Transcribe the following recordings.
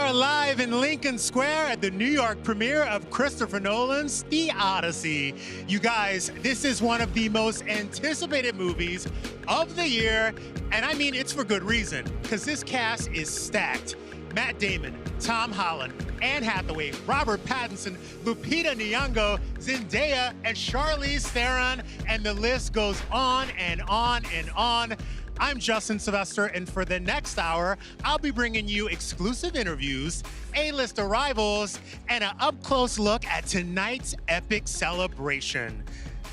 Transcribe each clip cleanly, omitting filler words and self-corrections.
are live in Lincoln Square at the New York premiere of Christopher Nolan's The Odyssey. You guys, this is one of the most anticipated movies of the year, and I mean it's for good reason, because this cast is stacked. Matt Damon, Tom Holland, Anne Hathaway, Robert Pattinson, Lupita Nyong'o, Zendaya, and Charlize Theron, and the list goes on and on and on. I'm Justin Sylvester, and for the next hour, I'll be bringing you exclusive interviews, A-list arrivals, and an up-close look at tonight's epic celebration.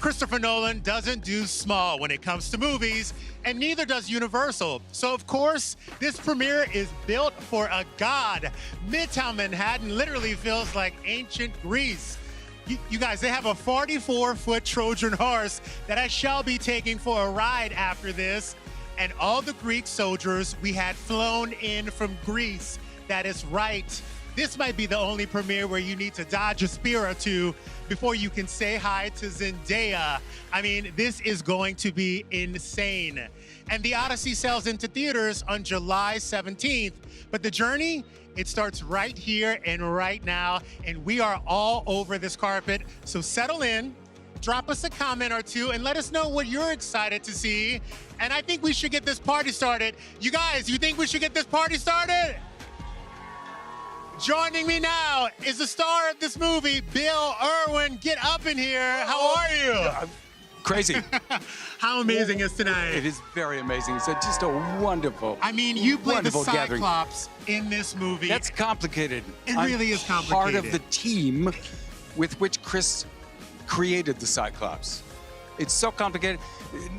Christopher Nolan doesn't do small when it comes to movies, and neither does Universal. So, of course, this premiere is built for a god. Midtown Manhattan literally feels like ancient Greece. You guys, they have a 44-foot Trojan horse that I shall be taking for a ride after this. And all the Greek soldiers we had flown in from Greece. That is right. This might be the only premiere where you need to dodge a spear or two before you can say hi to Zendaya. I mean, this is going to be insane. And The Odyssey sells into theaters on July 17th. But the journey, it starts right here and right now. And we are all over this carpet. So settle in. Drop us a comment or two and let us know what you're excited to see. And I think we should get this party started. You guys, you think we should get this party started? Joining me now is the star of this movie, Bill Irwin. Get up in here. How are you? Crazy. How amazing is tonight? It is very amazing. It's just a wonderful, I mean, you play the gathering. Cyclops in this movie. That's complicated. It really is complicated. Part of the team with which Chris created the Cyclops. It's so complicated.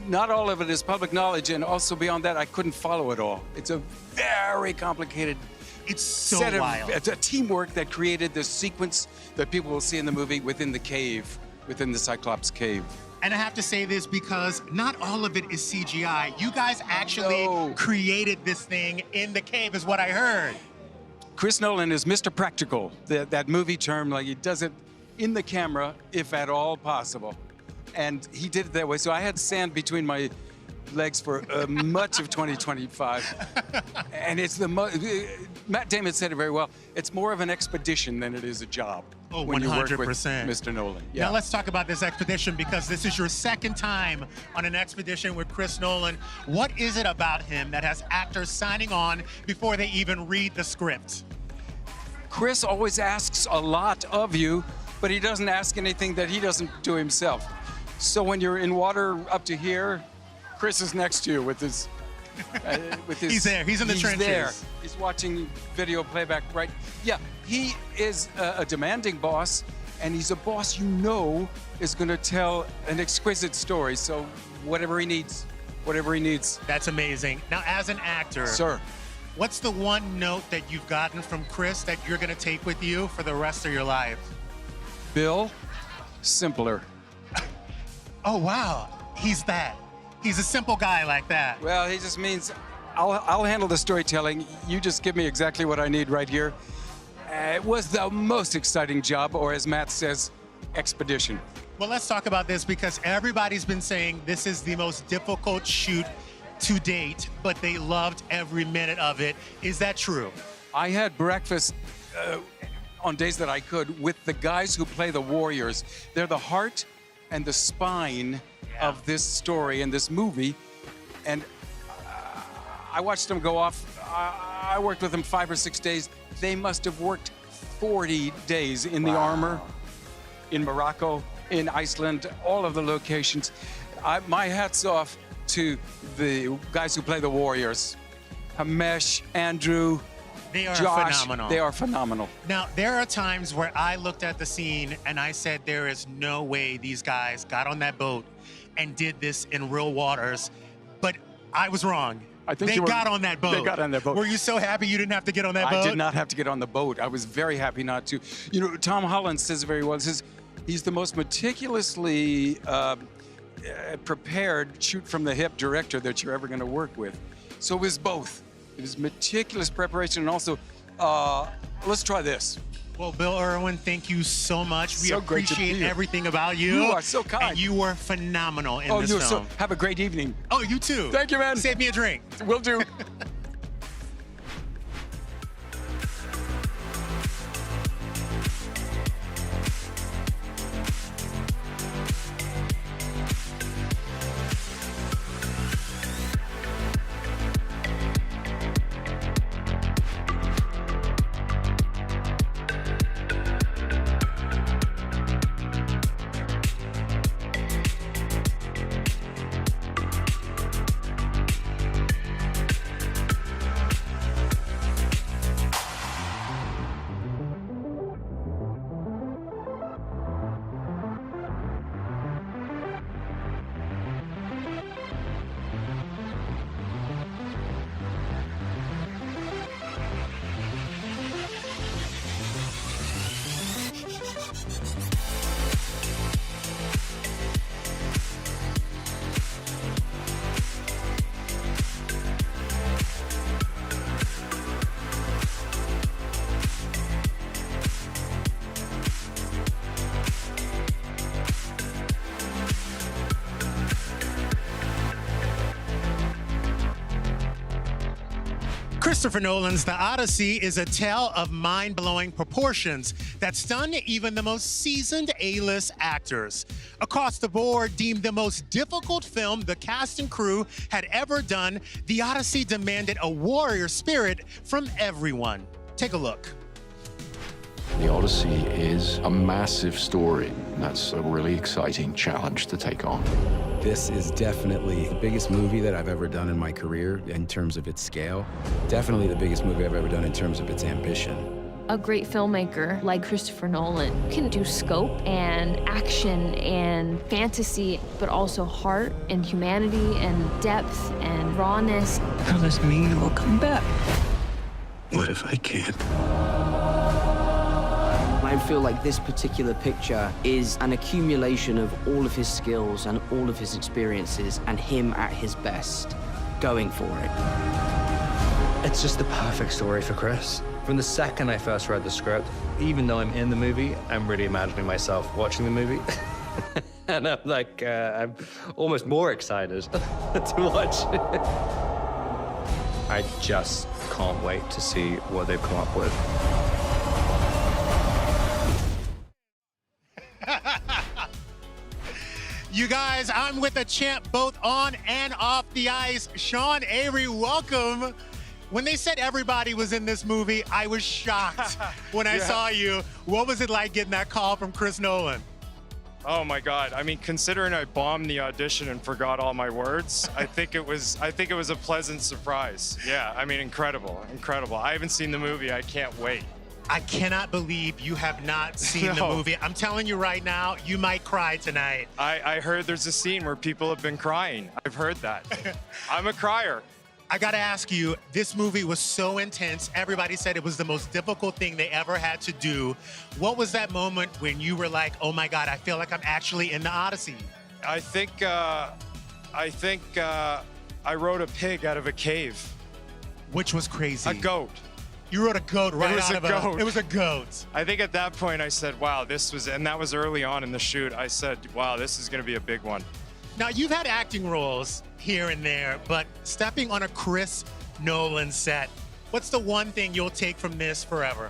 Not all of it is public knowledge, and also beyond that, I couldn't follow it all. It's a very complicated It's so set wild. It's a teamwork that created this sequence that people will see in the movie within the cave, within the Cyclops cave. And I have to say this because not all of it is CGI. You guys actually created this thing in the cave, is what I heard. Chris Nolan is Mr. Practical, that movie term, like he does it in the camera, if at all possible. And he did it that way. So I had sand between my legs for much of 2025. And it's Matt Damon said it very well. It's more of an expedition than it is a job. Oh, when 100%. you work with Mr. Nolan. Yeah. Now let's talk about this expedition, because this is your second time on an expedition with Chris Nolan. What is it about him that has actors signing on before they even read the script? Chris always asks a lot of you, but he doesn't ask anything that he doesn't do himself. So when you're in water up to here, Chris is next to you with his He's there. He's in the trenches. There. He's watching video playback, right? Yeah, he is a demanding boss, and he's a boss you know is going to tell an exquisite story. So whatever he needs. That's amazing. Now, as an actor, Sir, what's the one note that you've gotten from Chris that you're going to take with you for the rest of your life? Bill, simpler. Oh, wow. He's that. He's a simple guy like that. Well, he just means I'll handle the storytelling. You just give me exactly what I need right here. It was the most exciting job, or as Matt says, expedition. Well, let's talk about this, because everybody's been saying this is the most difficult shoot to date, but they loved every minute of it. Is that true? I had breakfast on days that I could with the guys who play the warriors. They're the heart and the spine of this story and this movie, and I watched them go off. I worked with them 5 or 6 days. They must have worked 40 days in the armor, in Morocco, in Iceland, all of the locations. My hat's off to the guys who play the warriors. Hamesh, Andrew, They are Josh, phenomenal. They are phenomenal. Now, there are times where I looked at the scene and I said, there is no way these guys got on that boat and did this in real waters, but I was wrong. I think they got on that boat. They got on that boat. Were you so happy you didn't have to get on that boat? I did not have to get on the boat. I was very happy not to. You know, Tom Holland says very well. He says he's the most meticulously prepared shoot from the hip director that you're ever going to work with. So it was both. It was meticulous preparation, and also, let's try this. Well, Bill Irwin, thank you so much. We So great to appreciate be here. everything about you. You are so kind. And you were phenomenal in this film. Have a great evening. Oh, you too. Thank you, man. Save me a drink. Will do. Christopher Nolan's The Odyssey is a tale of mind-blowing proportions that stunned even the most seasoned A-list actors. Across the board, deemed the most difficult film the cast and crew had ever done, The Odyssey demanded a warrior spirit from everyone. Take a look. The Odyssey is a massive story. That's a really exciting challenge to take on. This is definitely the biggest movie that I've ever done in my career in terms of its scale. Definitely the biggest movie I've ever done in terms of its ambition. A great filmmaker like Christopher Nolan can do scope and action and fantasy, but also heart and humanity and depth and rawness. Does this mean you will come back? What if I can't? I feel like this particular picture is an accumulation of all of his skills and all of his experiences and him at his best, going for it. It's just the perfect story for Chris. From the second I first read the script, even though I'm in the movie, I'm really imagining myself watching the movie. And I'm like, I'm almost more excited to watch it. I just can't wait to see what they've come up with. You guys, I'm with a champ both on and off the ice. Sean Avery, welcome. When they said everybody was in this movie, I was shocked when I saw you. What was it like getting that call from Chris Nolan? Oh my God! I mean, considering I bombed the audition and forgot all my words, I think it was a pleasant surprise. Yeah, I mean, incredible, incredible. I haven't seen the movie. I can't wait. I cannot believe you have not seen the movie. I'm telling you right now, you might cry tonight. I heard there's a scene where people have been crying. I've heard that. I'm a crier. I gotta ask you, this movie was so intense. Everybody said it was the most difficult thing they ever had to do. What was that moment when you were like, oh my God, I feel like I'm actually in the Odyssey? I think I wrote a pig out of a cave. Which was crazy. A goat. You wrote a goat right It was out a of goat. It was a goat. I think at that point I said, wow, and that was early on in the shoot. I said, wow, this is gonna be a big one. Now, you've had acting roles here and there, but stepping on a Chris Nolan set, what's the one thing you'll take from this forever?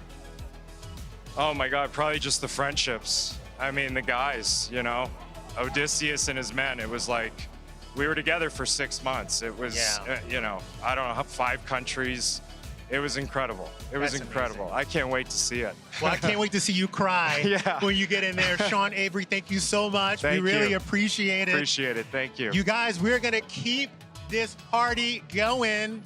Oh my God, probably just the friendships. I mean, the guys, you know, Odysseus and his men. It was like, we were together for 6 months. It was, you know, I don't know, 5 countries. It was incredible. It was incredible. Amazing. I can't wait to see it. Well, I can't wait to see you cry when you get in there. Sean Avery, thank you so much. Thank we really you. appreciate it. Appreciate it. Thank you. You guys, we're going to keep this party going.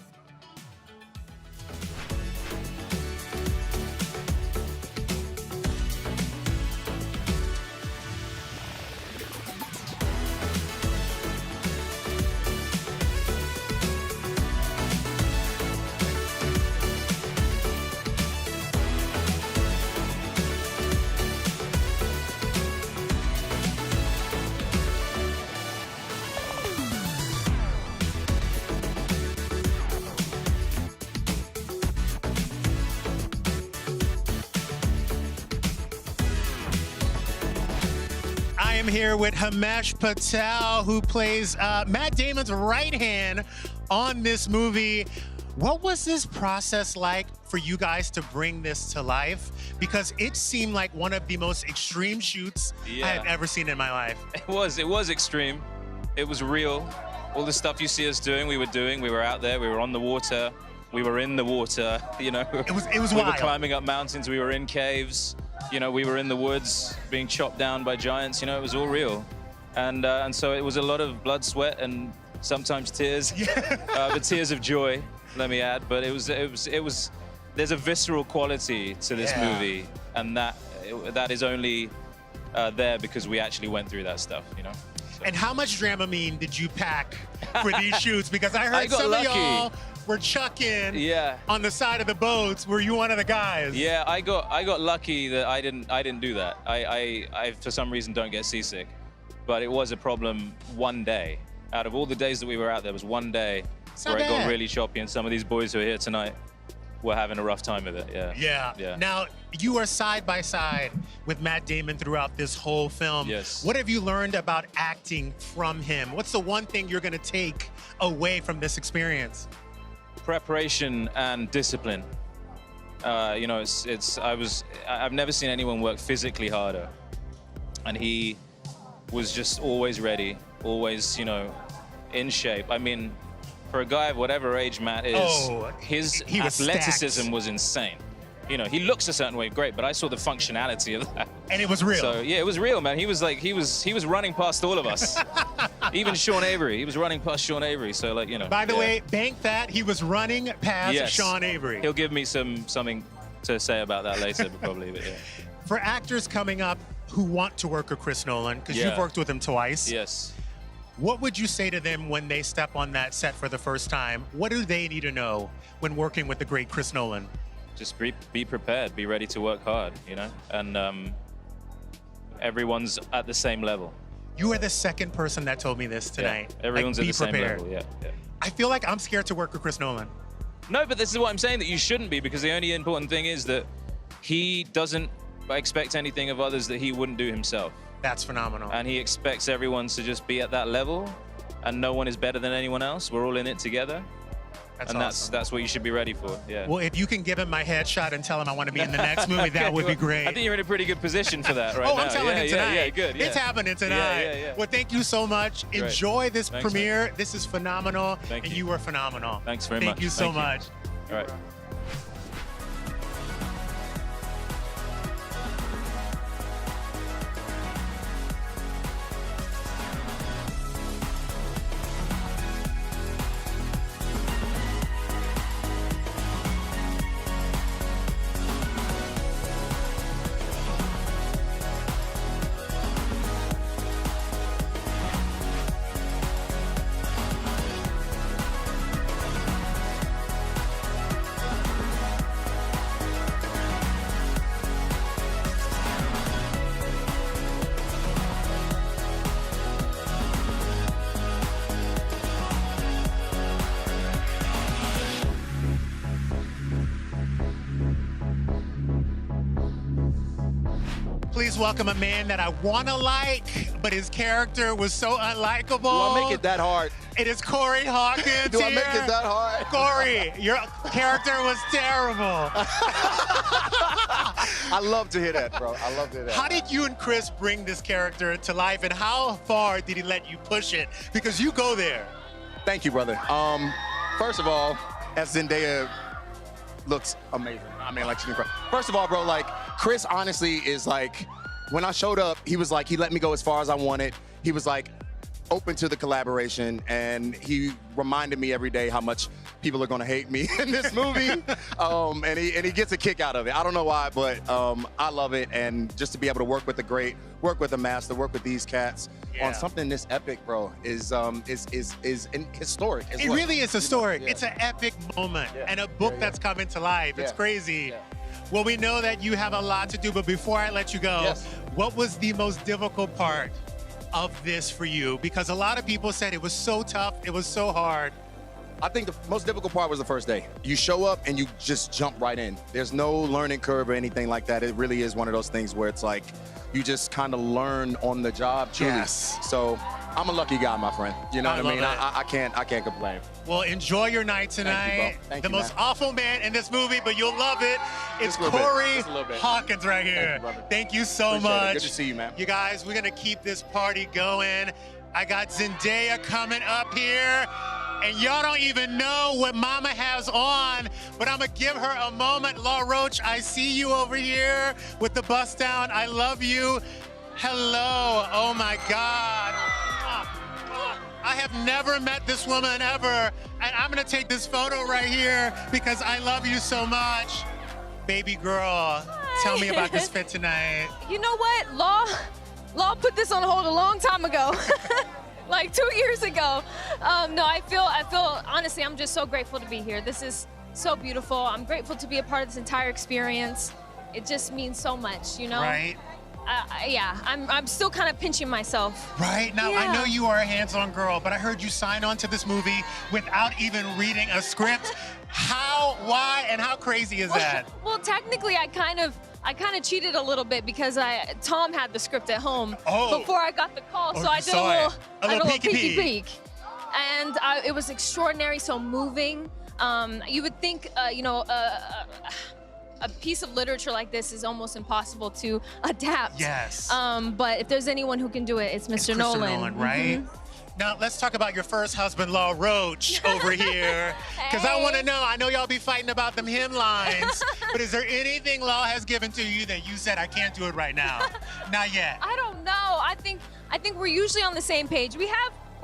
I am here with Himesh Patel, who plays Matt Damon's right hand on this movie. What was this process like for you guys to bring this to life? Because it seemed like one of the most extreme shoots I have ever seen in my life. It was extreme. It was real. All the stuff you see us doing, we were doing. We were out there, we were on the water, we were in the water, you know. It was We wild. were climbing up mountains, we were in caves, you know, we were in the woods being chopped down by giants, you know, it was all real. And so it was a lot of blood, sweat, and sometimes tears, but tears of joy, let me add. But it was, there's a visceral quality to this movie, and that is only there because we actually went through that stuff, you know. So. And how much Dramamine did you pack for these shoots? Because I heard I got some lucky. of y'all were chucking on the side of the boats. Were you one of the guys? Yeah, I got lucky that I didn't do that. I for some reason don't get seasick, but it was a problem one day. Out of all the days that we were out, there was one day where it got really choppy, and some of these boys who are here tonight were having a rough time with it. Yeah. Now, you are side by side with Matt Damon throughout this whole film. Yes. What have you learned about acting from him? What's the one thing you're going to take away from this experience? preparation and discipline. You know, I've never seen anyone work physically harder. And he was just always ready, always, you know, in shape. I mean, for a guy of whatever age Matt is, his athleticism was insane. You know, he looks a certain way, great, but I saw the functionality of that. And it was real. So yeah, it was real, man. He was running past all of us. Even Sean Avery, he was running past Sean Avery. So like, you know. By the way, bank that he was running past Yes. Sean Avery. He'll give me something to say about that later, probably. But yeah. For actors coming up who want to work with Chris Nolan, because you've worked with him twice. Yes. What would you say to them when they step on that set for the first time? What do they need to know when working with the great Chris Nolan? Just be prepared, be ready to work hard, you know? And everyone's at the same level. You are the second person that told me this tonight. Yeah, everyone's like, at the same prepared. level, yeah. I feel like I'm scared to work with Chris Nolan. No, but this is what I'm saying, that you shouldn't be, because the only important thing is that he doesn't expect anything of others that he wouldn't do himself. That's phenomenal. And he expects everyone to just be at that level, and no one is better than anyone else. We're all in it together. That's and awesome. that's what you should be ready for, yeah. Well, if you can give him my headshot and tell him I want to be in the next movie, that would be great. I think you're in a pretty good position for that right now. I'm telling him tonight. Yeah, good. Yeah. It's happening tonight. Yeah. Well, thank you so much. Great. Enjoy this Thanks, premiere. man. This is phenomenal. Thank and you. you were phenomenal. Thanks very much. Thank you so much. All right. Please welcome a man that I want to like, but his character was so unlikable. Do I make it that hard? It is Corey Hawkins. Do I here. make it that hard? Corey, your character was terrible. I love to hear that, bro. I love to hear that. How did you and Chris bring this character to life, and how far did he let you push it? Because you go there. Thank you, brother. First of all, as Zendaya looks amazing. I mean, like, she's incredible. First of all, bro, like, Chris honestly is like, when I showed up, he was like, he let me go as far as I wanted. He was like, open to the collaboration, and he reminded me every day how much people are gonna hate me in this movie. And he gets a kick out of it. I don't know why, but I love it. And just to be able to work with the great, work with the master, work with these cats on something this epic, bro, is historic. It really is historic. Yeah. It's an epic moment and a book that's coming to life. It's crazy. Well, we know that you have a lot to do, but before I let you go, what was the most difficult part of this for you? Because a lot of people said it was so tough, it was so hard. I think the most difficult part was the first day. You show up and you just jump right in. There's no learning curve or anything like that. It really is one of those things where it's like, you just kind of learn on the job, truly. Yes. So I'm a lucky guy, my friend. You know what I mean? love I can't complain. Well, enjoy your night tonight. Thank the you, most man. awful man in this movie, but you'll love it. It's Just a little bit. Corey Just a little bit. Hawkins right here. you, brother. Thank you so Appreciate it. much. Good to see you, man. You guys, we're gonna keep this party going. I got Zendaya coming up here. And y'all don't even know what Mama has on, but I'm gonna give her a moment. Law Roach, I see you over here with the bust down. I love you. Hello, oh my God. I have never met this woman ever, and I'm gonna take this photo right here because I love you so much. Baby girl, tell me about this fit tonight. You know what, Law put this on hold a long time ago. Like 2 years ago. No, I feel, honestly, I'm just so grateful to be here. This is so beautiful. I'm grateful to be a part of this entire experience. It just means so much, you know? Right? I'm still kind of pinching myself. Right? Now, I know you are a hands-on girl, but I heard you sign on to this movie without even reading a script. How, why, and how crazy is that? Well, technically, I kind of cheated a little bit because Tom had the script at home before I got the call, so I did a little peeky peek. And it was extraordinary, so moving. You would think, a piece of literature like this is almost impossible to adapt. Yes. But if there's anyone who can do it, it's Mr. Nolan. Right? Now, let's talk about your first husband-in-law, Roach, over here. Because I want to know, I know y'all be fighting about them hymn lines, but is there anything Law has given to you that you said, I can't do it right now? Not yet. I don't know. I think we're usually on the same page. We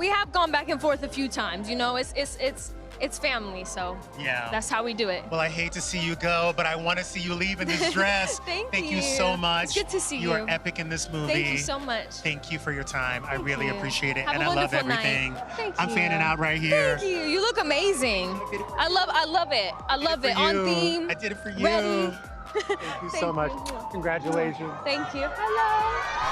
have gone back and forth a few times. You know, it's family, so yeah, that's how we do it. Well, I hate to see you go, but I want to see you leave in this dress. Thank you so much. It's good to see you. You are epic in this movie. Thank you so much. Thank you for your time. I really appreciate it, Have and a I love wonderful everything. night. Thank I'm you. fanning out right here. Thank you. You look amazing. I love it. I love it. On theme. I did it for you. Ready. Thank you so much. Congratulations. Thank you. Hello.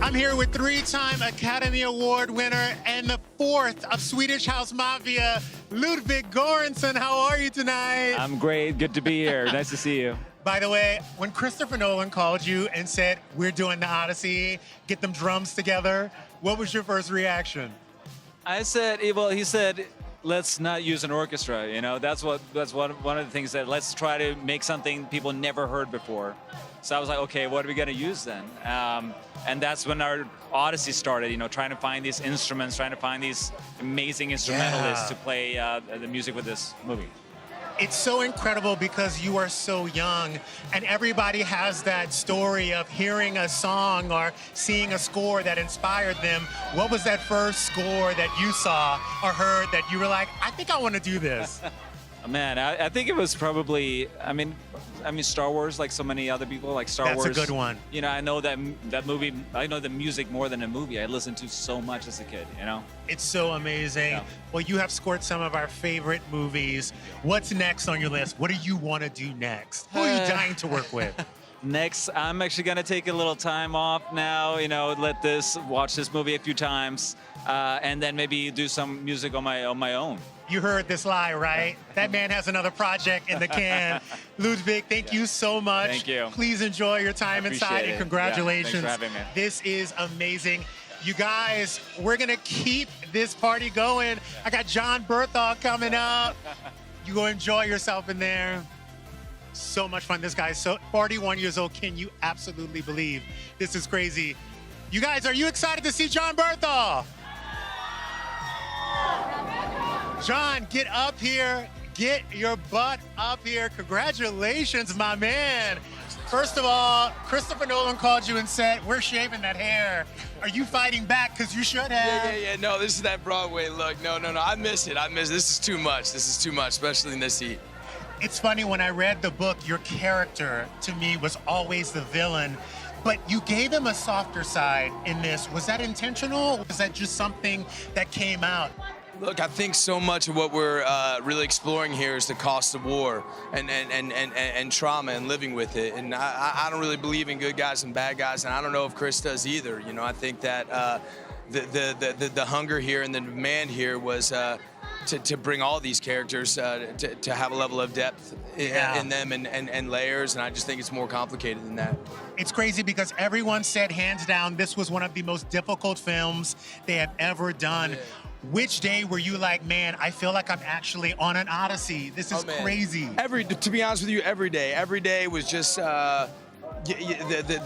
I'm here with three-time Academy Award winner and the fourth of Swedish House Mafia, Ludwig Göransson. How are you tonight? I'm great. Good to be here. Nice to see you. By the way, when Christopher Nolan called you and said, we're doing the Odyssey, get them drums together, what was your first reaction? I said, well, he said, let's not use an orchestra. You know, that's one of the things that let's try to make something people never heard before. So I was like, okay, what are we going to use then? And that's when our Odyssey started, you know, trying to find these instruments, trying to find these amazing instrumentalists to play the music with this movie. It's so incredible because you are so young and everybody has that story of hearing a song or seeing a score that inspired them. What was that first score that you saw or heard that you were like, I think I want to do this? Man, I think it was probably, I mean, Star Wars, like so many other people, like Star Wars. That's a good one. You know, I know that movie, I know the music more than a movie. I listened to so much as a kid, you know? It's so amazing. Yeah. Well, you have scored some of our favorite movies. What's next on your list? What do you want to do next? Who are you dying to work with? Next, I'm actually gonna take a little time off now. Watch this movie a few times, and then maybe do some music on my own. You heard this lie, right? That man has another project in the can. Ludwig, thank you so much. Thank you. Please enjoy your time inside, and congratulations. Yeah, thanks for having me. This is amazing. You guys, we're gonna keep this party going. I got John Berthal coming up. You go enjoy yourself in there. So much fun. This guy's 41 years old. Can you absolutely believe this is crazy? You guys, are you excited to see John Berthal? John, get up here. Get your butt up here. Congratulations, my man. First of all, Christopher Nolan called you and said, we're shaving that hair. Are you fighting back? Because you should have. Yeah. No, this is that Broadway look. No. I miss it. This is too much. Especially in this heat. It's funny, when I read the book, your character, to me, was always the villain. But you gave him a softer side in this. Was that intentional? Or was that just something that came out? Look, I think so much of what we're really exploring here is the cost of war and trauma and living with it. And I don't really believe in good guys and bad guys, and I don't know if Chris does either. I think that the hunger here and the demand here was to bring all these characters to have a level of depth in them and layers, and I just think it's more complicated than that. It's crazy because everyone said, hands down, this was one of the most difficult films they have ever done. Yeah. Which day were you like, man, I feel like I'm actually on an Odyssey? This is crazy. To be honest with you, every day. Every day was just, the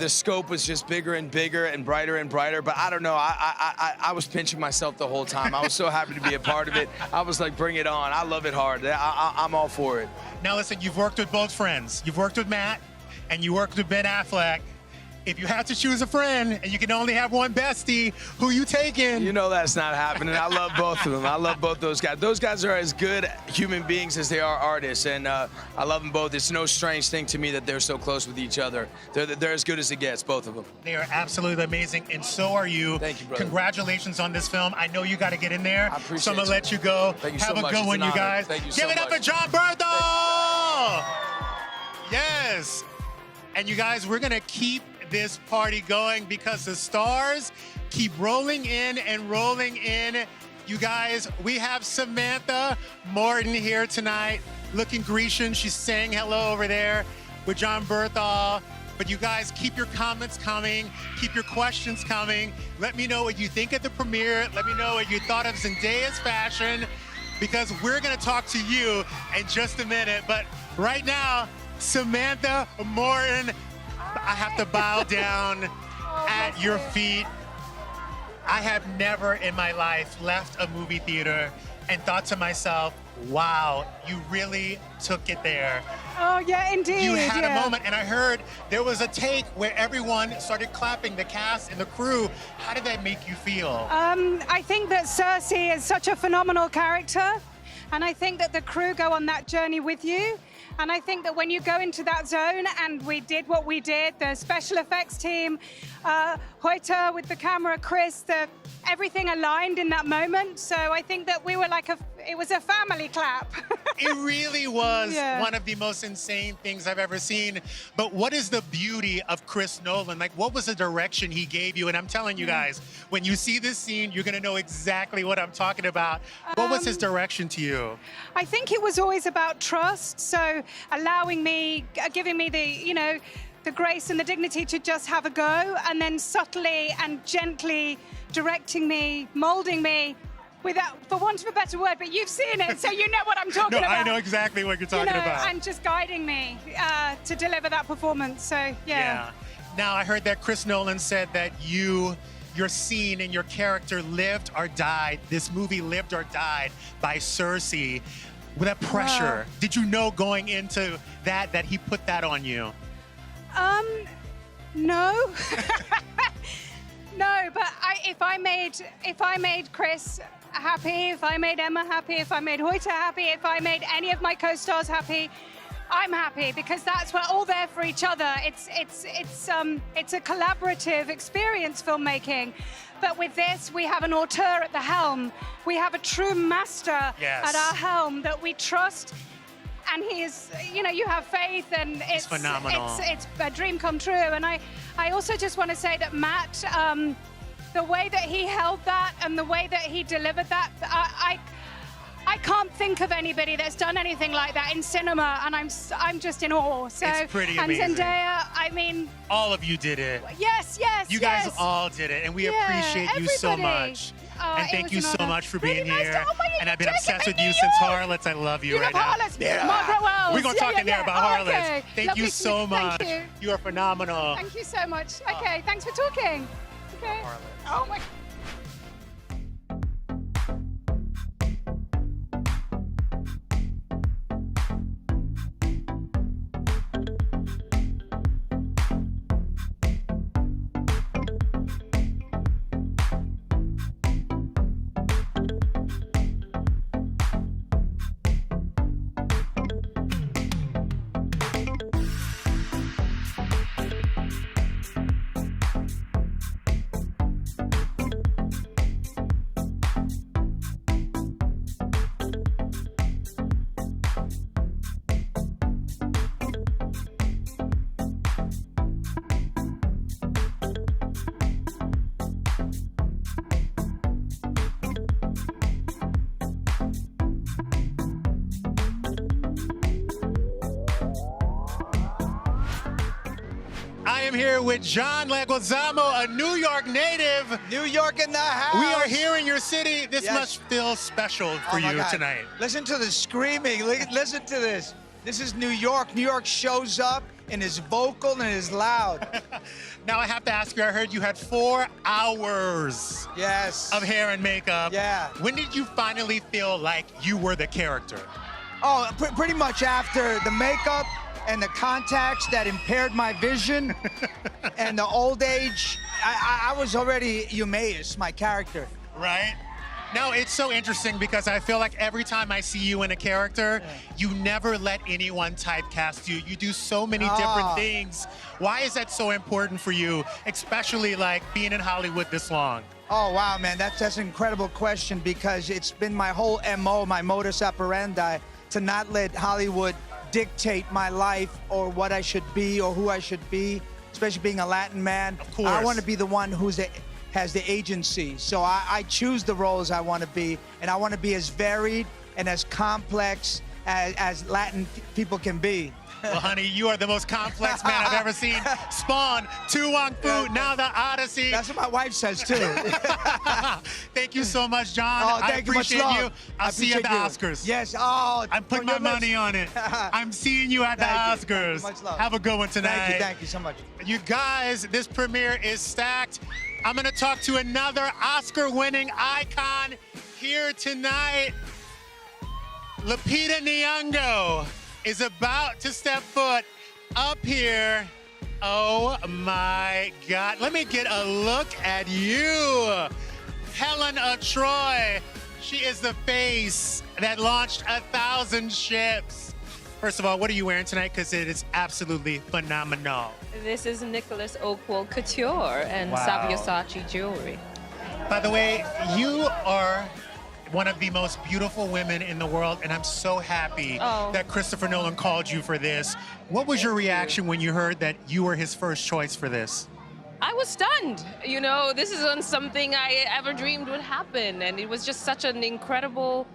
scope was just bigger and bigger and brighter. But I don't know, I was pinching myself the whole time. I was so happy to be a part of it. I was like, bring it on. I love it hard. I'm all for it. Now listen, you've worked with both friends. You've worked with Matt and you worked with Ben Affleck. If you have to choose a friend and you can only have one bestie, who you taking? You know that's not happening. I love both of them. I love both those guys. Those guys are as good human beings as they are artists, and I love them both. It's no strange thing to me that they're so close with each other. They're as good as it gets, both of them. They are absolutely amazing, and so are you. Thank you, brother. Congratulations on this film. I know you got to get in there, I appreciate so I'm going to let you go. Thank you have so a much. good one, you guys. Thank you Give so it up much. for John Berthal! Yes. And you guys, we're going to keep this party going because the stars keep rolling in and rolling in. You guys, we have Samantha Morton here tonight, looking Grecian. She's saying hello over there with John Berthal. But you guys, keep your comments coming, keep your questions coming. Let me know what you think of the premiere. Let me know what you thought of Zendaya's fashion, because we're gonna talk to you in just a minute. But right now, Samantha Morton, I have to bow down at your feet. I have never in my life left a movie theater and thought to myself, wow, you really took it there. Oh, yeah, indeed. You had a moment, and I heard there was a take where everyone started clapping, the cast and the crew. How did that make you feel? I think that Cersei is such a phenomenal character, and I think that the crew go on that journey with you. And I think that when you go into that zone, and we did what we did, the special effects team, Hoyter with the camera, Chris, everything aligned in that moment. So I think that we were like it was a family clap. It really was one of the most insane things I've ever seen. But what is the beauty of Chris Nolan? Like, what was the direction he gave you? And I'm telling you guys, when you see this scene, you're gonna know exactly what I'm talking about. What was his direction to you? I think it was always about trust. So allowing me, giving me the grace and the dignity to just have a go, and then subtly and gently directing me, molding me, without, for want of a better word, but you've seen it, so you know what I'm talking about. I know exactly what you're talking about. And just guiding me to deliver that performance, so yeah. Now, I heard that Chris Nolan said that your scene and your character lived or died, this movie lived or died by Cersei. With that pressure, did you know going into that he put that on you? No. No, but if I made Chris happy, if I made Emma happy, if I made Hoyter happy, if I made any of my co-stars happy, I'm happy, because that's we're all there for each other. It's a collaborative experience, filmmaking. But with this, we have an auteur at the helm. We have a true master at our helm that we trust. and he is, you know, you have faith, and it's phenomenal. It's a dream come true. And I also just want to say that Matt, the way that he held that and the way that he delivered that, I can't think of anybody that's done anything like that in cinema, and I'm just in awe. So, It's pretty amazing. And Zendaya, I mean, All of you did it. yes. You guys all did it, and we appreciate you so everybody. much. Oh, And it thank was you an so honor. much for Really being nice here. to- oh my, And I've been you're obsessed with taking you me since New York. Harlots. I love you You right love now. Harlots. Margaret Wells. We're going to talk in there about Harlots. Okay. Thank Lovely you to so meet- much. Thank you. You are phenomenal. Thank you so much. Okay, thanks for talking. Okay. Oh my. I am here with John Leguizamo, a New York native. New York in the house. We are here in your city. This Yes. must feel special for Oh my you God. tonight. Listen to the screaming. Listen to this. This is New York. New York shows up and is vocal and is loud. Now I have to ask you, I heard you had 4 hours Yes. of hair and makeup. Yeah. When did you finally feel like you were the character? Oh, pretty much after the makeup and the contacts that impaired my vision and the old age, I was already Eumaeus, my character. Right? No, it's so interesting because I feel like every time I see you in a character, you never let anyone typecast you. You do so many different things. Why is that so important for you, especially like being in Hollywood this long? Oh, wow, man, that's an incredible question because it's been my whole MO, my modus operandi, to not let Hollywood dictate my life or what I should be or who I should be, especially being a Latin man. Of course. I want to be the one has the agency. So I choose the roles I want to be, and I want to be as varied and as complex as Latin people can be. Well, honey, you are the most complex man I've ever seen. Spawn, Tu Wong Fu, now the Odyssey. That's what my wife says, too. Thank you so much, John. Oh, I thank you, much appreciate love. you. I'll see you at the appreciate Oscars. Yes. Oh, I'm putting my money on it. I'm seeing you at the Thank you. Oscars. Much love. Have a good one tonight. Thank you so much. You guys, this premiere is stacked. I'm gonna talk to another Oscar-winning icon here tonight. Lupita Nyong'o is about to step foot up here. Oh my God. Let me get a look at you. Helen of Troy. She is the face that launched 1,000 ships. First of all, what are you wearing tonight? Because it is absolutely phenomenal. This is Nicholas Oakwell Couture and Sabyasachi jewelry. By the way, you are one of the most beautiful women in the world, and I'm so happy that Christopher Nolan called you for this. What was your reaction when you heard that you were his first choice for this? I was stunned. You know, this isn't something I ever dreamed would happen, and it was just such an incredible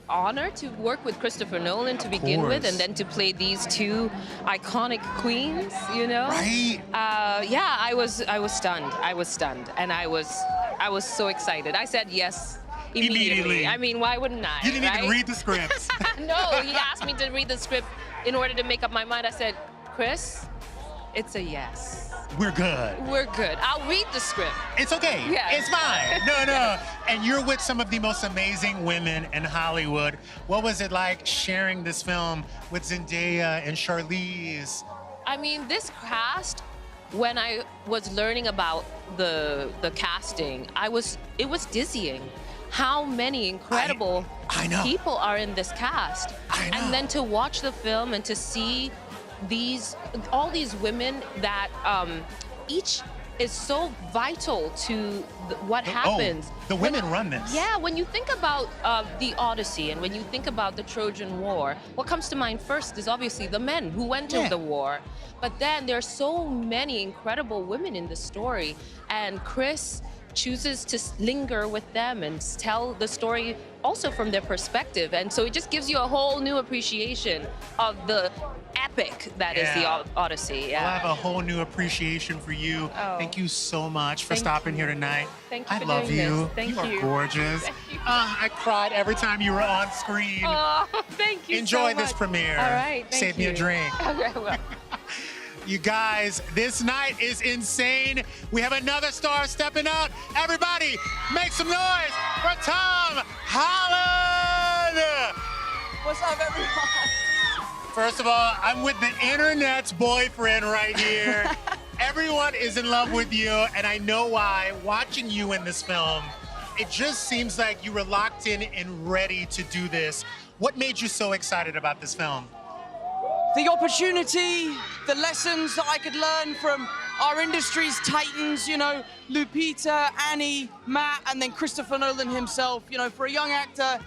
honor to work with Christopher Nolan to begin with, and then to play these 2 iconic queens, you know? Right. Yeah, I was stunned. I was stunned, and I was so excited. I said yes immediately. I mean, why wouldn't I? You didn't even right? read the script. No, he asked me to read the script in order to make up my mind. I said, Chris, it's a yes. We're good. We're good. I'll read the script. It's okay. Yeah. It's fine. No. And you're with some of the most amazing women in Hollywood. What was it like sharing this film with Zendaya and Charlize? I mean, this cast, when I was learning about the casting, it was dizzying. How many incredible people are in this cast. And then to watch the film and to see all these women that each is so vital to what happens. The women run this. Yeah, when you think about the Odyssey and when you think about the Trojan War, what comes to mind first is obviously the men who went to the war. But then there are so many incredible women in the story, and Chris chooses to linger with them and tell the story also from their perspective. And so it just gives you a whole new appreciation of the epic that is the Odyssey. Yeah. Well, I have a whole new appreciation for you. Oh. Thank you so much for stopping here tonight. Thank you I for love doing you. this. Thank you. you. Are gorgeous. I cried every time you were on screen. Oh, thank you Enjoy so this much. premiere. All right, thank Save me a you. drink. Okay, well. You guys, this night is insane. We have another star stepping out. Everybody, make some noise for Tom Holland. What's up, everyone? First of all, I'm with the internet's boyfriend right here. Everyone is in love with you, and I know why. Watching you in this film, it just seems like you were locked in and ready to do this. What made you so excited about this film? The opportunity, the lessons that I could learn from our industry's titans, you know, Lupita, Annie, Matt, and then Christopher Nolan himself. You know, for a young actor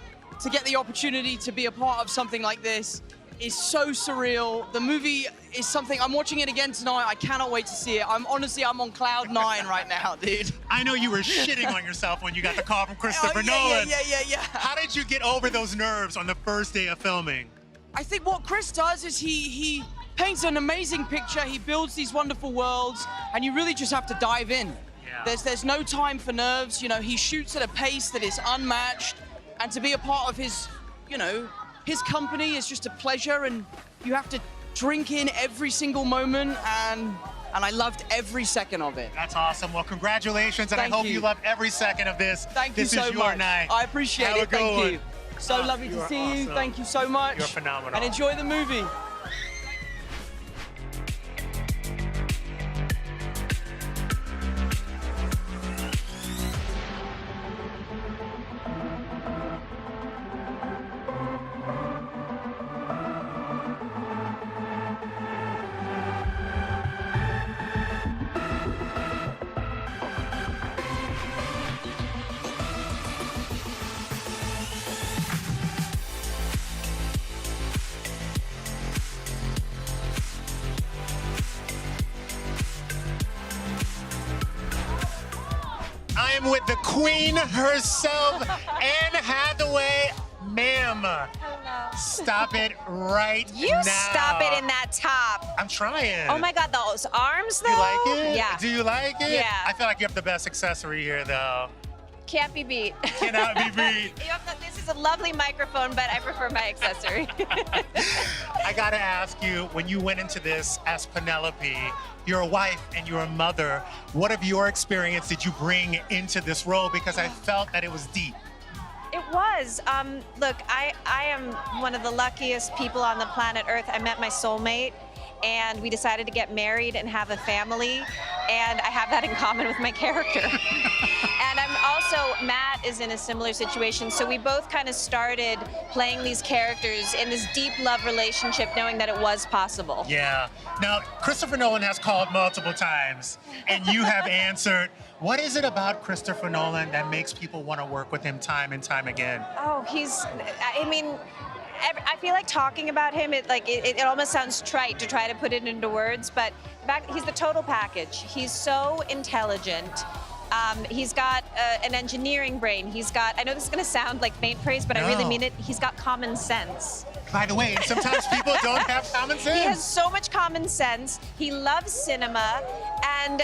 to get the opportunity to be a part of something like this is so surreal. The movie is something, I'm watching it again tonight. I cannot wait to see it. I'm on cloud 9 right now, dude. I know you were shitting on yourself when you got the call from Christopher Nolan. Yeah. How did you get over those nerves on the first day of filming? I think what Chris does is he paints an amazing picture. He builds these wonderful worlds, and you really just have to dive in. Yeah. There's no time for nerves. You know, he shoots at a pace that is unmatched, and to be a part of his, you know, his company is just a pleasure, and you have to drink in every single moment, and I loved every second of it. That's awesome. Well, congratulations, and Thank I hope you. you love every second of this. Thank you this so is your much. night. I appreciate Have a it. good Thank one. you. So lovely You to are see you. awesome. Thank you so much. You're phenomenal. And enjoy the movie. I am with the queen herself, Anne Hathaway. Ma'am, stop it right You now. stop it in that top. I'm trying. Oh my God, those arms though. You like it? Yeah. Do you like it? Yeah. I feel like you have the best accessory here, though. Can't be beat. Cannot be beat. This is a lovely microphone, but I prefer my accessory. I gotta ask you, when you went into this as Penelope, you're a wife and you're a mother, what of your experience did you bring into this role? Because I felt that it was deep. It was. Look, I am one of the luckiest people on the planet Earth. I met my soulmate, and we decided to get married and have a family, and I have that in common with my character. And I'm also, Matt is in a similar situation, so we both kind of started playing these characters in this deep love relationship, knowing that it was possible. Yeah. Now, Christopher Nolan has called multiple times, and you have answered. What is it about Christopher Nolan that makes people want to work with him time and time again? Oh, I mean, I feel like talking about him, it almost sounds trite to try to put it into words, but he's the total package. He's so intelligent. He's got an engineering brain. I know this is going to sound like faint praise, but I really mean it. He's got common sense. By the way, sometimes people don't have common sense. He has so much common sense. He loves cinema, and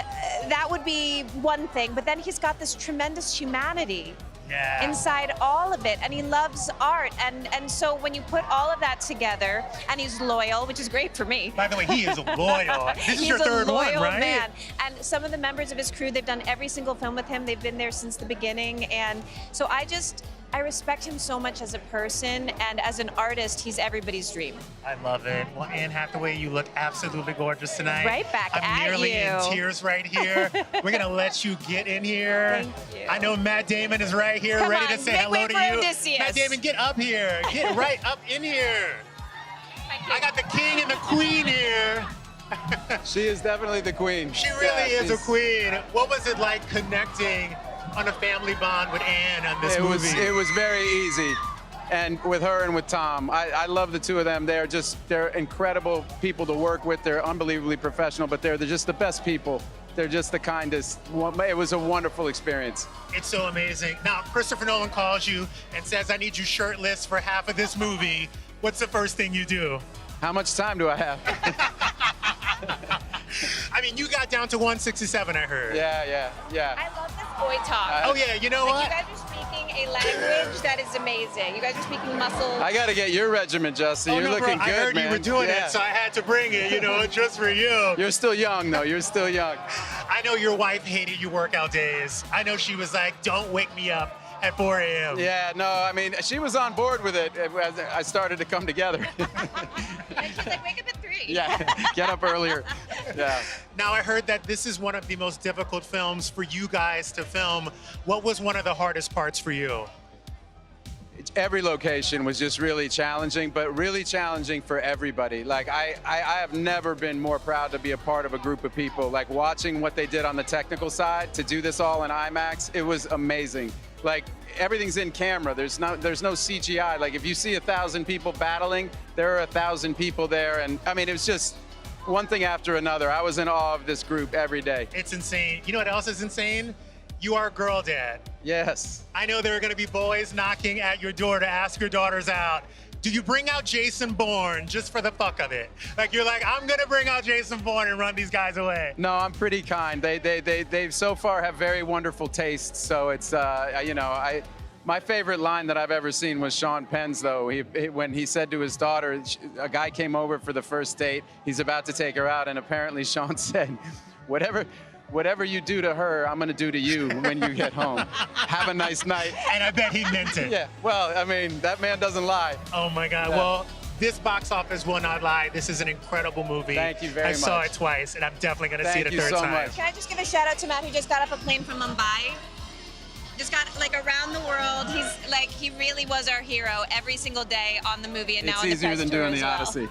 that would be one thing. But then he's got this tremendous humanity inside all of it, and he loves art. And so when you put all of that together, and he's loyal, which is great for me. By the way, he is loyal. This is your third one, right? He's a loyal man. And some of the members of his crew, they've done every single film with him. They've been there since the beginning. And so I respect him so much as a person, and as an artist, he's everybody's dream. I love it. Well, Anne Hathaway, you look absolutely gorgeous tonight. Right back I'm at nearly you. in tears right here. We're gonna let you get in here. Thank you. I know Matt Damon is right here, Come ready on, to say make hello way to for you. Odysseus. Matt Damon, get up here. Get right up in here. I got the king and the queen here. She is definitely the queen. She really is a queen. What was it like connecting on a family bond with Anne on this movie? It was very easy. And with her and with Tom, I love the two of them. They're incredible people to work with. They're unbelievably professional, but they're just the best people. They're just the kindest. It was a wonderful experience. It's so amazing. Now, Christopher Nolan calls you and says, I need you shirtless for half of this movie. What's the first thing you do? How much time do I have? I mean, you got down to 167, I heard. Yeah. I love this boy talk. Oh, yeah, you know what? You guys are speaking a language that is amazing. You guys are speaking muscle. I got to get your regiment, Justin. You're looking bro, good, I heard man. you were doing it, so I had to bring it, just for you. You're still young, though. You're still young. I know your wife hated your workout days. I know she was like, don't wake me up at 4 a.m. Yeah, no, I mean, she was on board with it as I started to come together. And she's like, wake up at 3. Yeah, get up earlier. Yeah. Now, I heard that this is one of the most difficult films for you guys to film. What was one of the hardest parts for you? Every location was just really challenging, but really challenging for everybody. Like, I have never been more proud to be a part of a group of people. Like, watching what they did on the technical side to do this all in IMAX, it was amazing. Like, everything's in camera. There's no CGI. Like, if you see 1,000 people battling, there are 1,000 people there. And I mean, it was just one thing after another. I was in awe of this group every day. It's insane. You know what else is insane? You are a girl dad. Yes. I know there are going to be boys knocking at your door to ask your daughters out. Do you bring out Jason Bourne just for the fuck of it? Like, you're like, I'm going to bring out Jason Bourne and run these guys away. No, I'm pretty kind. They so far have very wonderful tastes. So it's, my favorite line that I've ever seen was Sean Penn's, though. When he said to his daughter, a guy came over for the first date, he's about to take her out, and apparently Sean said, whatever you do to her, I'm gonna do to you when you get home. Have a nice night. And I bet he meant it. Yeah, well, I mean, that man doesn't lie. Oh my God, well, this box office will not lie. This is an incredible movie. Thank you very much. I saw it twice, and I'm definitely gonna see it a third time. Much. Can I just give a shout out to Matt, who just got off a plane from Mumbai? Just got around the world. He really was our hero every single day on the movie, and now it's easier than doing the Odyssey.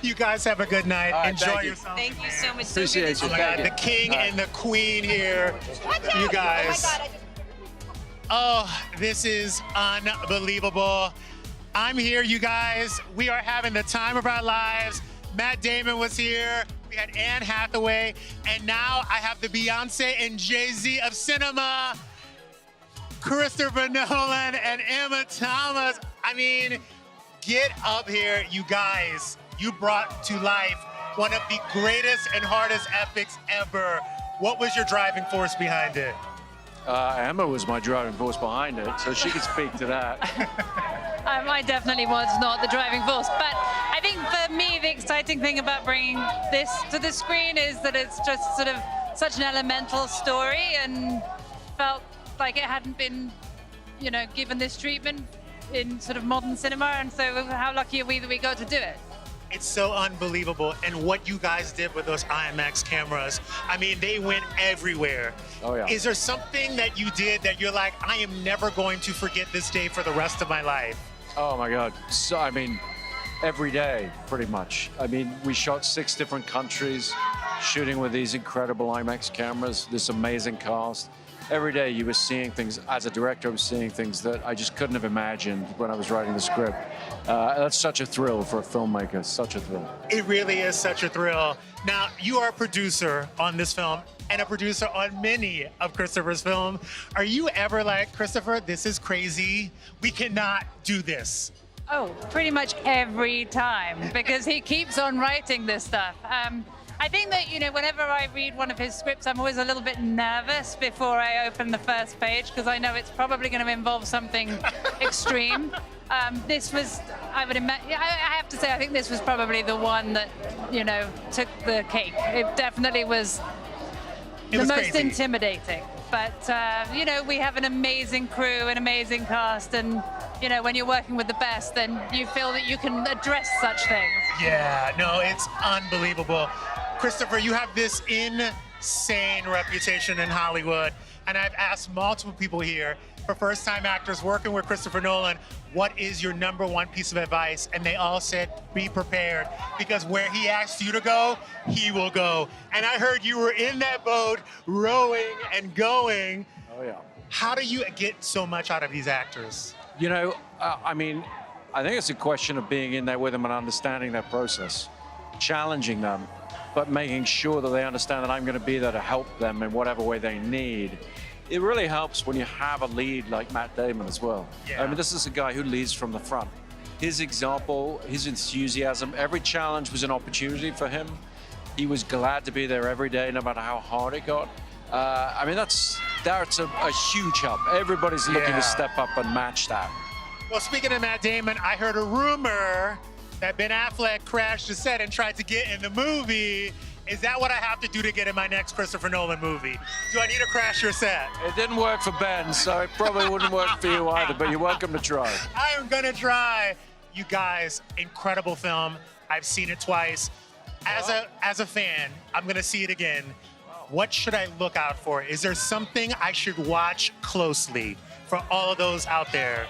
You guys have a Right, enjoy yourself. Thank you so much. Appreciate you. Oh my God, the king and the queen here. You guys. Oh my God, Oh, this is unbelievable. I'm here, you guys. We are having the time of our lives. Matt Damon was here. We had Anne Hathaway. And now I have the Beyonce and Jay-Z of cinema, Christopher Nolan and Emma Thomas. I mean, get up here, you guys. You brought to life one of the greatest and hardest epics ever. What was your driving force behind it? Emma was my driving force behind it, so she could speak to that. I definitely was not the driving force, but I think for me, the exciting thing about bringing this to the screen is that it's just sort of such an elemental story and felt like it hadn't been, given this treatment in sort of modern cinema, and so how lucky are we that we got to do it? It's so unbelievable. And what you guys did with those IMAX cameras, I mean, they went everywhere. Oh, yeah. Is there something that you did that you're like, I am never going to forget this day for the rest of my life? Oh my God. So, I mean, every day, pretty much. I mean, we shot 6 different countries, shooting with these incredible IMAX cameras, this amazing cast. Every day you were seeing things, as a director, I was seeing things that I just couldn't have imagined when I was writing the script. That's such a thrill for a filmmaker, such a thrill. It really is such a thrill. Now, you are a producer on this film and a producer on many of Christopher's films. Are you ever like, Christopher, this is crazy. We cannot do this. Oh, pretty much every time, because he keeps on writing this stuff. I think that, whenever I read one of his scripts, I'm always a little bit nervous before I open the first page, because I know it's probably going to involve something extreme. This was, I have to say, I think this was probably the one that, took the cake. It definitely was the most crazy. Intimidating. But, we have an amazing crew, an amazing cast, and, when you're working with the best, then you feel that you can address such things. Yeah, no, it's unbelievable. Christopher, you have this in insane reputation in Hollywood. And I've asked multiple people here, for first-time actors working with Christopher Nolan, what is your #1 piece of advice? And they all said, be prepared, because where he asks you to go, he will go. And I heard you were in that boat, rowing and going. Oh, yeah. How do you get so much out of these actors? You know, I mean, I think it's a question of being in there with them and understanding their process, challenging them, but making sure that they understand that I'm going to be there to help them in whatever way they need. It really helps when you have a lead like Matt Damon as well. Yeah. I mean, this is a guy who leads from the front. His example, his enthusiasm, every challenge was an opportunity for him. He was glad to be there every day, no matter how hard it got. I mean, that's a huge help. Everybody's looking to step up and match that. Well, speaking of Matt Damon, I heard a rumor that Ben Affleck crashed the set and tried to get in the movie. Is that what I have to do to get in my next Christopher Nolan movie? Do I need to crash your set? It didn't work for Ben, so it probably wouldn't work for you either, but you're welcome to try. I am gonna try. You guys, incredible film. I've seen it twice. As a fan, I'm gonna see it again. What should I look out for? Is there something I should watch closely for all of those out there?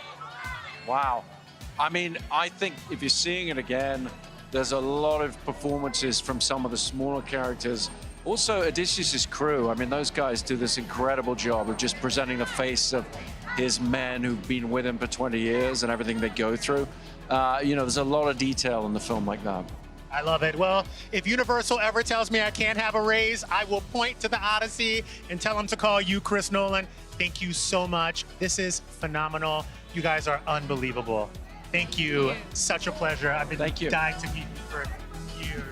Wow. I mean, I think if you're seeing it again, there's a lot of performances from some of the smaller characters. Also, Odysseus' crew. I mean, those guys do this incredible job of just presenting the face of his men who've been with him for 20 years and everything they go through. You know, there's a lot of detail in the film like that. I love it. Well, if Universal ever tells me I can't have a raise, I will point to the Odyssey and tell them to call you, Chris Nolan. Thank you so much. This is phenomenal. You guys are unbelievable. Thank you. Such a pleasure. I've been dying to meet you for years.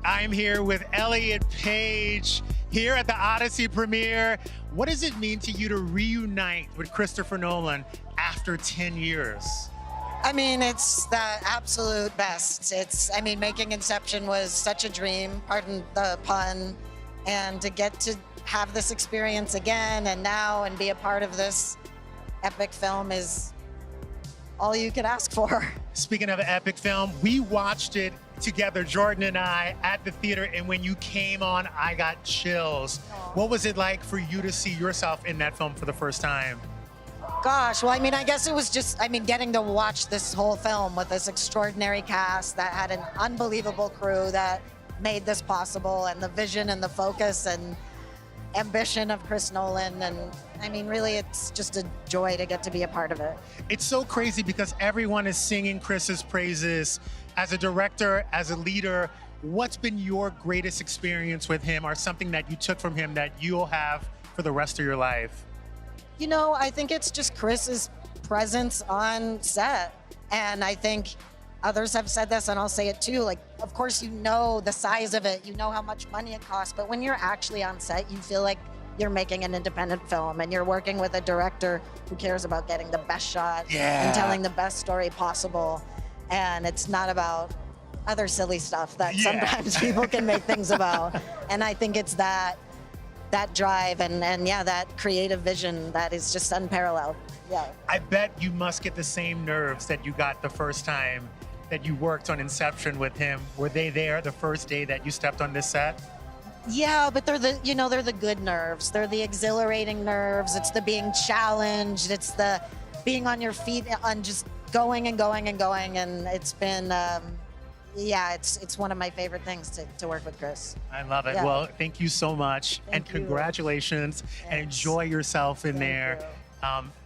I'm here with Elliot Page here at the Odyssey premiere. What does it mean to you to reunite with Christopher Nolan after 10 years? I mean, it's the absolute best. I mean, making Inception was such a dream, pardon the pun, and to get to have this experience again and now and be a part of this epic film is all you could ask for. Speaking of an epic film, we watched it together, Jordan and I, at the theater, and when you came on, I got chills. What was it like for you to see yourself in that film for the first time? Gosh, well, I mean, I guess it was just, getting to watch this whole film with this extraordinary cast that had an unbelievable crew that made this possible, and the vision and the focus and ambition of Chris Nolan. And I mean, really, it's just a joy to get to be a part of it. It's so crazy because everyone is singing Chris's praises. As a director, as a leader, what's been your greatest experience with him, or something that you took from him that you'll have for the rest of your life? You know, I think it's just Chris's presence on set. And I think others have said this, and I'll say it too. Like, of course, you know the size of it, you know how much money it costs, but when you're actually on set, you feel like you're making an independent film and you're working with a director who cares about getting the best shot and telling the best story possible. and it's not about other silly stuff that Yeah. sometimes people can make things about. And I think it's that drive and yeah, that creative vision that is just unparalleled. Yeah. I bet you must get the same nerves that you got the first time that you worked on Inception with him. Were they there the first day that you stepped on this set? Yeah, but they're the good nerves. They're the exhilarating nerves. It's the being challenged. It's the being on your feet and just going and going and going. And it's been, it's one of my favorite things to work with Chris. I love it. Yeah. Well, thank you so much, and you. congratulations, and enjoy yourself in there.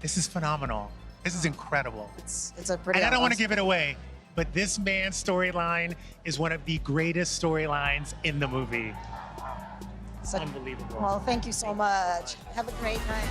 This is phenomenal. This is incredible. It's a pretty. And I don't want to awesome- give it away, but this man's storyline is one of the greatest storylines in the movie. It's unbelievable. Well, thank you so much. Have a great night.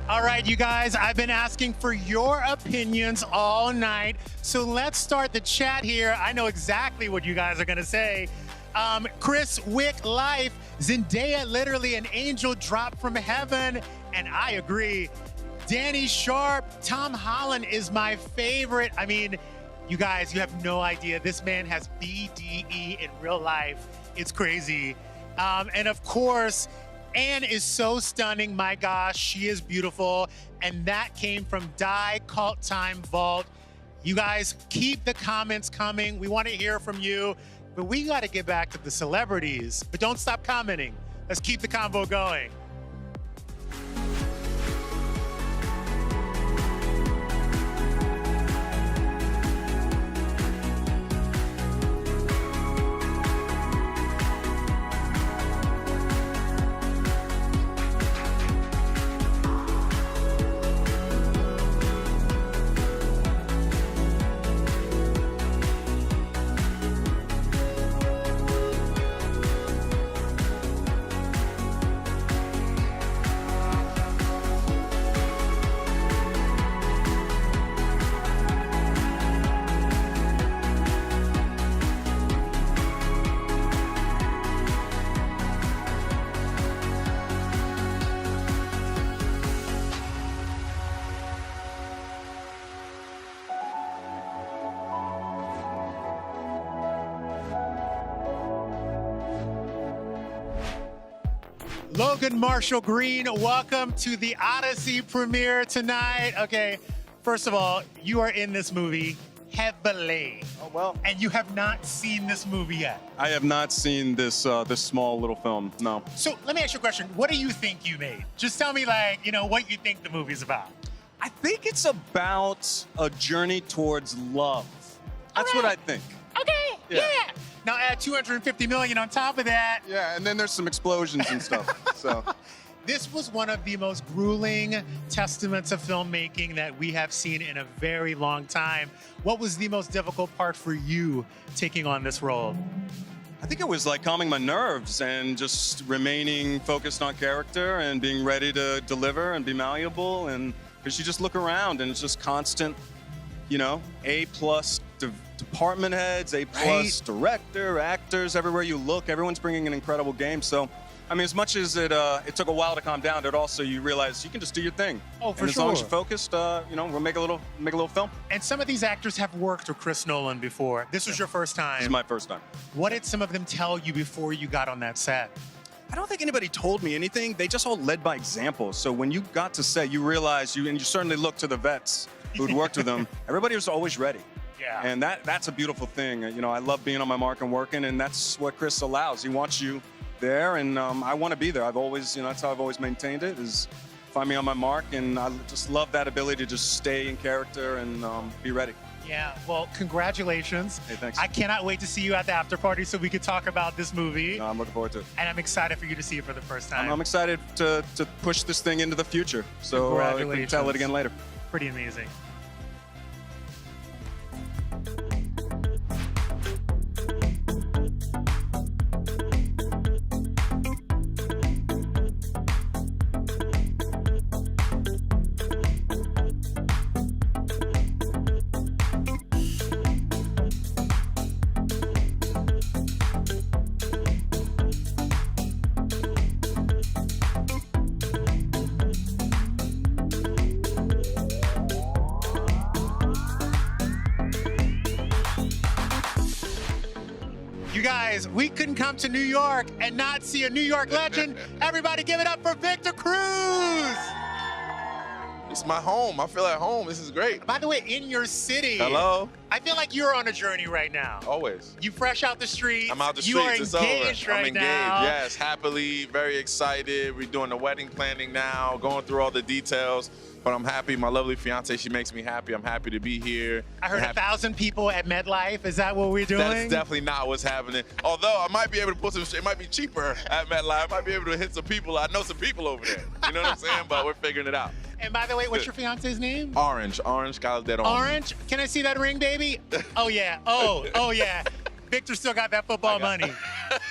All right, you guys, I've been asking for your opinions all night. So let's start the chat here. I know exactly what you guys are going to say. Chris Wick Life, Zendaya, literally an angel dropped from heaven. And I agree. Danny Sharp, Tom Holland is my favorite. I mean, you guys, you have no idea. This man has BDE in real life. It's crazy. And of course, Anne is so stunning. My gosh, she is beautiful. And that came from Die Cult Time Vault. You guys, keep the comments coming. We want to hear from you. But we got to get back to the celebrities. But don't stop commenting. Let's keep the convo going. Logan Marshall Green, welcome to the Odyssey premiere tonight. Okay, first of all, you are in this movie heavily. Oh, well. And you have not seen this movie yet. I have not seen this this small little film, no. So let me ask you a question. What do you think you made? Just tell me, like, you know, what you think the movie's about. I think it's about a journey towards love. That's what I think. Okay, Yeah. Now add 250 million on top of that. Yeah, and then there's some explosions and stuff, so. This was one of the most grueling testaments of filmmaking that we have seen in a very long time. What was the most difficult part for you taking on this role? I think it was like calming my nerves and just remaining focused on character and being ready to deliver and be malleable. And because you just look around and it's just constant, you know, A+ department heads, A+ director, actors, everywhere you look, everyone's bringing an incredible game. So, I mean, as much as it took a while to calm down, it also, you realize you can just do your thing. Oh, for and as sure. long as you're focused, you know, we'll make a little film. And some of these actors have worked with Chris Nolan before. This was your first time. This is my first time. What did some of them tell you before you got on that set? I don't think anybody told me anything. They just all led by example. So when you got to set, you realize and you certainly look to the vets who'd worked with them. Everybody was always ready. Yeah. And that's a beautiful thing. You know, I love being on my mark and working, and that's what Chris allows. He wants you there, and I want to be there. I've always, you know, that's how I've always maintained it, is find me on my mark, and I just love that ability to just stay in character and be ready. Yeah, well, congratulations. Hey, thanks. I cannot wait to see you at the after party so we can talk about this movie. No, I'm looking forward to it. And I'm excited for you to see it for the first time. I'm excited to push this thing into the future. So we can Congratulations. tell it again later. Pretty amazing. You guys, we couldn't come to New York and not see a New York legend. Everybody give it up for Victor Cruz. It's my home. I feel at home. This is great. By the way, in your city. Hello. I feel like you're on a journey right now. Always. You fresh out the streets. I'm out the You are streets. It's engaged over. right I'm engaged. now. Yes, happily, very excited. We're doing the wedding planning now, going through all the details. But I'm happy. My lovely fiance, she makes me happy. I'm happy to be here. I heard 1,000 people at MetLife. Is that what we're doing? That's definitely not what's happening. Although I might be able to put some, it might be cheaper at MetLife. I might be able to hit some people. I know some people over there. You know what I'm saying? But we're figuring it out. And by the way, what's your fiance's name? Orange Calderon. Orange? Can I see that ring, baby? Oh, yeah. Oh, yeah. Victor still got that football money.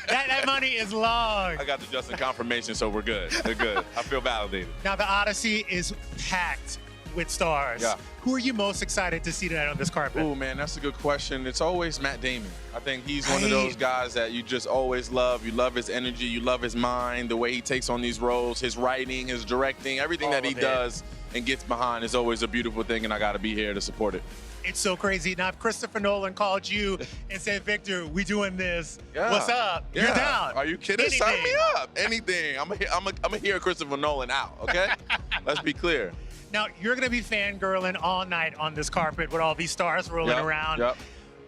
That money is long. I got the Justin confirmation, so we're good. We're good. I feel validated. Now, the Odyssey is packed with stars. Yeah. Who are you most excited to see tonight on this carpet? Oh, man, that's a good question. It's always Matt Damon. I think he's one of those guys that you just always love. You love his energy. You love his mind, the way he takes on these roles, his writing, his directing, everything that he does and gets behind is always a beautiful thing, and I got to be here to support it. It's so crazy. Now, if Christopher Nolan called you and said, Victor, we doing this. Yeah. What's up? Yeah. You're down. Are you kidding? Anything. Sign me up. Anything. I'm gonna hear Christopher Nolan out, okay? Let's be clear. Now, you're going to be fangirling all night on this carpet with all these stars rolling around. Yep.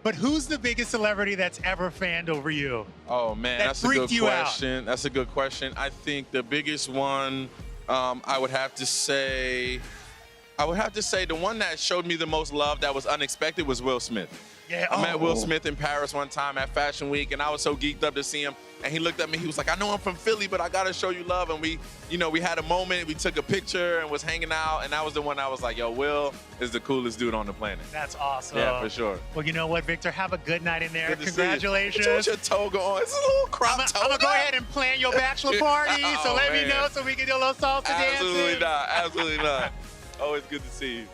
But who's the biggest celebrity that's ever fanned over you? Oh, man, that's a good question. That's a good question. I think the biggest one, I would have to say the one that showed me the most love that was unexpected was Will Smith. Yeah. I met Will Smith in Paris one time at Fashion Week, and I was so geeked up to see him. And he looked at me, he was like, I know I'm from Philly, but I gotta show you love. And we had a moment, we took a picture and was hanging out, and that was the one I was like, yo, Will is the coolest dude on the planet. That's awesome. Yeah, for sure. Well, you know what, Victor? Have a good night in there. Good to see you. Congratulations. What's your toga on? It's a little crop toga. I'm gonna go ahead and plan your bachelor party, so let me know so we can do a little salsa dancing. Absolutely not. Absolutely not. Always good to see you.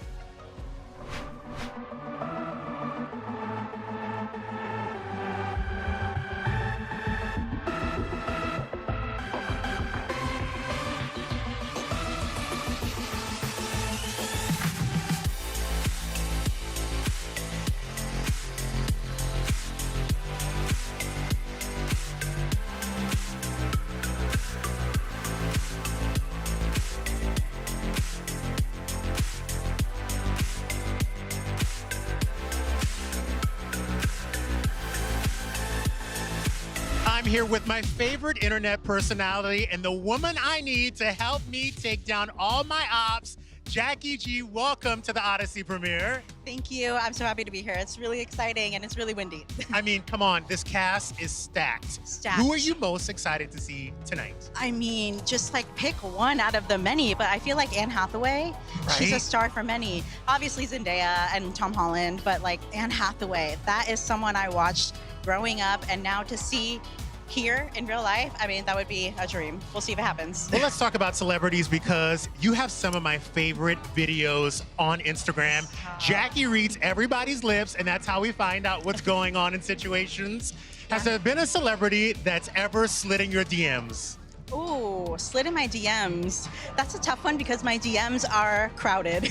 I'm here with my favorite internet personality and the woman I need to help me take down all my ops, Jackie G. Welcome to the Odyssey premiere. Thank you. I'm so happy to be here. It's really exciting and it's really windy. I mean, come on, this cast is stacked. Stacked. Who are you most excited to see tonight? I mean, just like pick one out of the many, but I feel like Anne Hathaway, she's a star for many. Obviously Zendaya and Tom Holland, but like Anne Hathaway, that is someone I watched growing up, and now to see here in real life, I mean, that would be a dream. We'll see if it happens. Well, let's talk about celebrities because you have some of my favorite videos on Instagram. Jackie reads everybody's lips, and that's how we find out what's going on in situations. Has there been a celebrity that's ever slid in your DMs? Ooh, slid in my DMs. That's a tough one because my DMs are crowded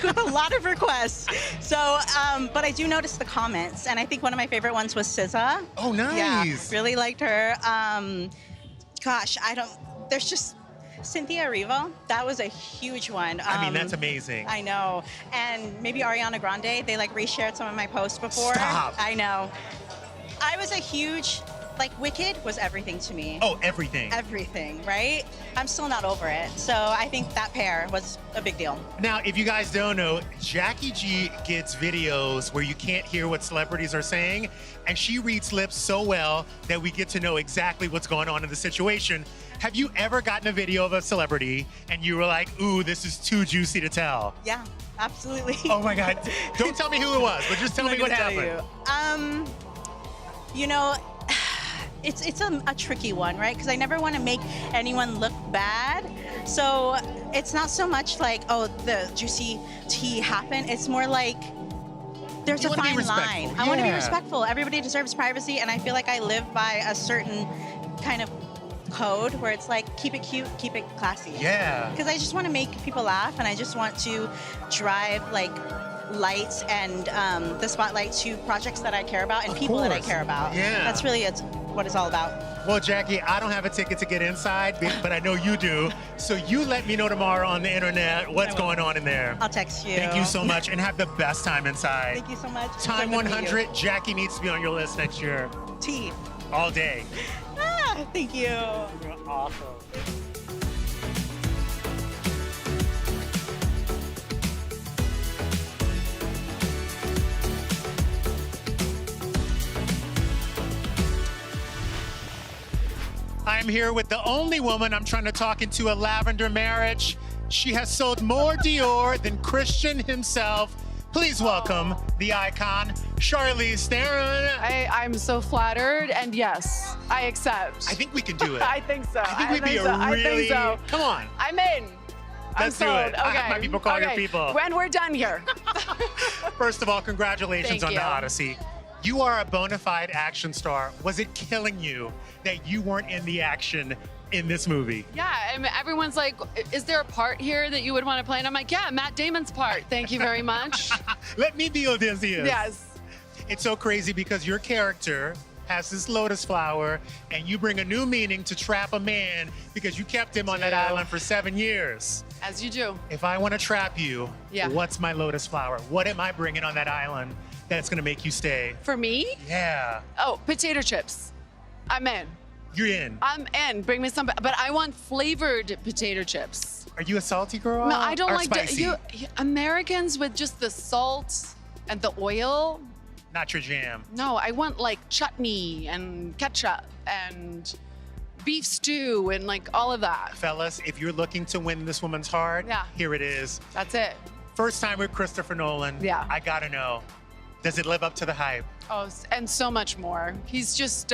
with a lot of requests. So, but I do notice the comments, and I think one of my favorite ones was SZA. Oh, nice. Yeah, really liked her. Gosh, there's just Cynthia Erivo. That was a huge one. I mean, that's amazing. I know. And maybe Ariana Grande. They like reshared some of my posts before. Stop. I know. I was a huge like Wicked was everything to me. Oh, everything. Everything, right? I'm still not over it. So I think that pair was a big deal. Now, if you guys don't know, Jackie G gets videos where you can't hear what celebrities are saying, and she reads lips so well that we get to know exactly what's going on in the situation. Have you ever gotten a video of a celebrity and you were like, ooh, this is too juicy to tell? Yeah, absolutely. Oh my God. Don't tell me who it was, but just tell me what happened. You know, it's a tricky one, right? Because I never want to make anyone look bad. So it's not so much like, oh, the juicy tea happened. It's more like there's a fine line. I want to be respectful. Everybody deserves privacy, and I feel like I live by a certain kind of code where it's like, keep it cute, keep it classy. Yeah. Because I just want to make people laugh, and I just want to drive like lights and the spotlight to projects that I care about and people that I care about. Yeah. That's really what it's all about. Well, Jackie, I don't have a ticket to get inside, but I know you do. So you let me know tomorrow on the internet what's going on in there. I'll text you. Thank you so much, and have the best time inside. Thank you so much. Time So good to meet 100, you. Jackie needs to be on your list next year. Tea. All day. Thank you. You're awesome. I'm here with the only woman I'm trying to talk into a lavender marriage. She has sold more Dior than Christian himself. Please welcome the icon, Charlize Theron. I'm so flattered, and yes, I accept. I think we can do it. I think so. I think we'd be a really, come on. I'm in. Let's do sold. it. Okay. My people call your people. When we're done here. First of all, congratulations Thank on you. the Odyssey. You are a bona fide action star. Was it killing you that you weren't in the action in this movie? Yeah, I mean, everyone's like, is there a part here that you would want to play? And I'm like, yeah, Matt Damon's part. Thank you very much. Let me be Odysseus. Yes. It's so crazy because your character has this lotus flower and you bring a new meaning to trap a man because you kept him on that island for 7 years. As you do. If I want to trap you, what's my lotus flower? What am I bringing on that island that's going to make you stay? For me? Yeah. Oh, potato chips. I'm in. You're in. I'm in. Bring me some, but I want flavored potato chips. Are you a salty girl? No, I don't or like spicy? Americans with just the salt and the oil. Not your jam. No, I want like chutney and ketchup and beef stew and like all of that. Fellas, if you're looking to win this woman's heart, here it is. That's it. First time with Christopher Nolan. Yeah. I gotta know, does it live up to the hype? Oh, and so much more. He's just,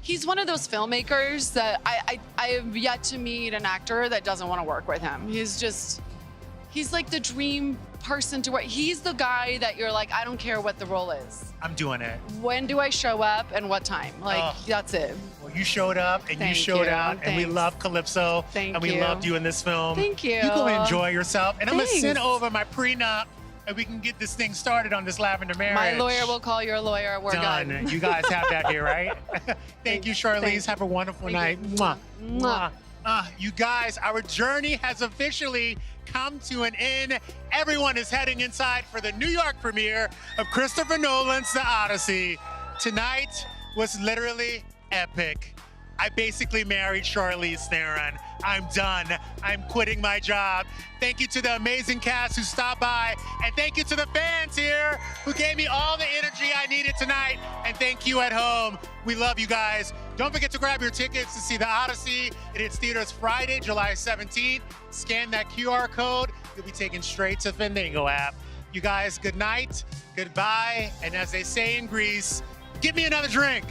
he's one of those filmmakers that I have yet to meet an actor that doesn't want to work with him. He's like the dream person to work. He's the guy that you're like, I don't care what the role is. I'm doing it. When do I show up and what time? Like, that's it. Well, you showed up and you Thank showed you. out, and we Thanks. love Calypso, Thank and we you. loved you in this film. Thank you. You go enjoy yourself, and I'm gonna send Thanks. over my prenup, and we can get this thing started on this lavender marriage. My lawyer will call your lawyer. We're Done. You guys have that here, right? Thank you, Charlize. Thanks. Have a wonderful night. you. Mwah. Mwah. You guys, our journey has officially come to an end. Everyone is heading inside for the New York premiere of Christopher Nolan's The Odyssey. Tonight was literally epic. I basically married Charlize Theron. I'm done. I'm quitting my job. Thank you to the amazing cast who stopped by, and thank you to the fans here who gave me all the energy I needed tonight, and thank you at home. We love you guys. Don't forget to grab your tickets to see The Odyssey. It hits theaters Friday, July 17th. Scan that QR code. You'll be taken straight to Fandango app. You guys, good night, goodbye, and as they say in Greece, give me another drink.